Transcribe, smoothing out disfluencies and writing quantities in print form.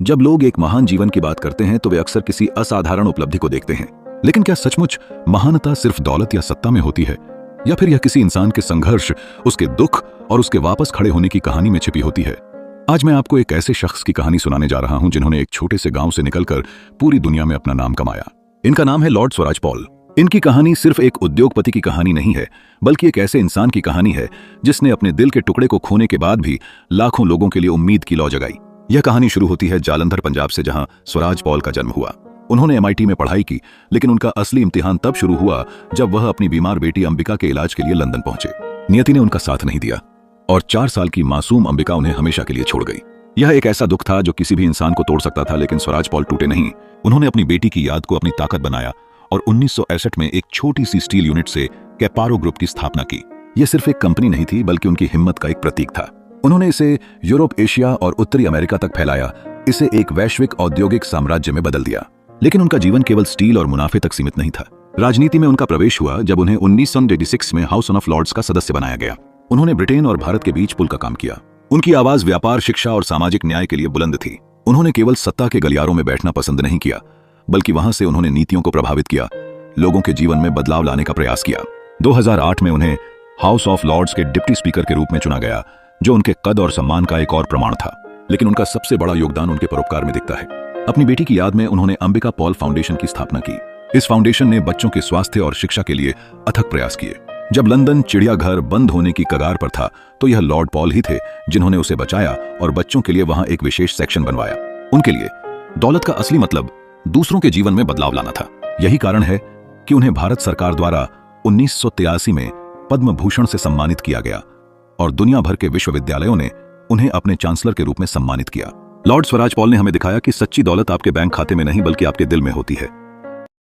जब लोग एक महान जीवन की बात करते हैं तो वे अक्सर किसी असाधारण उपलब्धि को देखते हैं, लेकिन क्या सचमुच महानता सिर्फ दौलत या सत्ता में होती है, या फिर यह किसी इंसान के संघर्ष, उसके दुख और उसके वापस खड़े होने की कहानी में छिपी होती है? आज मैं आपको एक ऐसे शख्स की कहानी सुनाने जा रहा हूं जिन्होंने एक छोटे से गांव से निकलकर पूरी दुनिया में अपना नाम कमाया। इनका नाम है लॉर्ड स्वराज पॉल। इनकी कहानी सिर्फ एक उद्योगपति की कहानी नहीं है, बल्कि एक ऐसे इंसान की कहानी है जिसने अपने दिल के टुकड़े को खोने के बाद भी लाखों लोगों के लिए उम्मीद की लौ जगाई। यह कहानी शुरू होती है जालंधर, पंजाब से, जहां स्वराज पॉल का जन्म हुआ। उन्होंने MIT में पढ़ाई की, लेकिन उनका असली इम्तिहान तब शुरू हुआ जब वह अपनी बीमार बेटी अंबिका के इलाज के लिए लंदन पहुंचे। नियति ने उनका साथ नहीं दिया और 4 साल की मासूम अंबिका उन्हें हमेशा के लिए छोड़ गई। यह एक ऐसा दुख था जो किसी भी इंसान को तोड़ सकता था, लेकिन स्वराज पॉल टूटे नहीं। उन्होंने अपनी बेटी की याद को अपनी ताकत बनाया और 1961 में एक छोटी सी स्टील यूनिट से कैपारो ग्रुप की स्थापना की। यह सिर्फ एक कंपनी नहीं थी, बल्कि उनकी हिम्मत का एक प्रतीक था। उन्होंने इसे यूरोप, एशिया और उत्तरी अमेरिका तक फैलाया, इसे एक वैश्विक औद्योगिक साम्राज्य में बदल दिया। लेकिन उनका जीवन केवल स्टील और मुनाफे तक सीमित नहीं था। राजनीति में उनका प्रवेश हुआ जब उन्हें 1986 में हाउस ऑफ लॉर्ड्स का सदस्य बनाया गया। उन्होंने ब्रिटेन और भारत के बीच पुल का काम किया। उनकी आवाज व्यापार, शिक्षा और सामाजिक न्याय के लिए बुलंद थी। उन्होंने केवल सत्ता के गलियारों में बैठना पसंद नहीं किया, बल्कि वहां से उन्होंने नीतियों को प्रभावित किया, लोगों के जीवन में बदलाव लाने का प्रयास किया। 2008 में उन्हें हाउस ऑफ लॉर्ड्स के डिप्टी स्पीकर के रूप में चुना गया, जो उनके कद और सम्मान का एक और प्रमाण था। लेकिन उनका सबसे बड़ा योगदान उनके परोपकार में दिखता है। अपनी बेटी की याद में उन्होंने अंबिका पॉल फाउंडेशन की स्थापना की। इस फाउंडेशन ने बच्चों के स्वास्थ्य और शिक्षा के लिए अथक प्रयास किए। जब लंदन चिड़ियाघर बंद होने की कगार पर था, तो यह लॉर्ड पॉल ही थे जिन्होंने उसे बचाया और बच्चों के लिए वहां एक विशेष सेक्शन बनवाया। उनके लिए दौलत का असली मतलब दूसरों के जीवन में बदलाव लाना था। यही कारण है कि उन्हें भारत सरकार द्वारा 1983 में पद्म भूषण से सम्मानित किया गया और दुनिया भर के विश्वविद्यालयों ने उन्हें अपने चांसलर के रूप में सम्मानित किया। लॉर्ड स्वराज पॉल ने हमें दिखाया कि सच्ची दौलत आपके बैंक खाते में नहीं, बल्कि आपके दिल में होती है।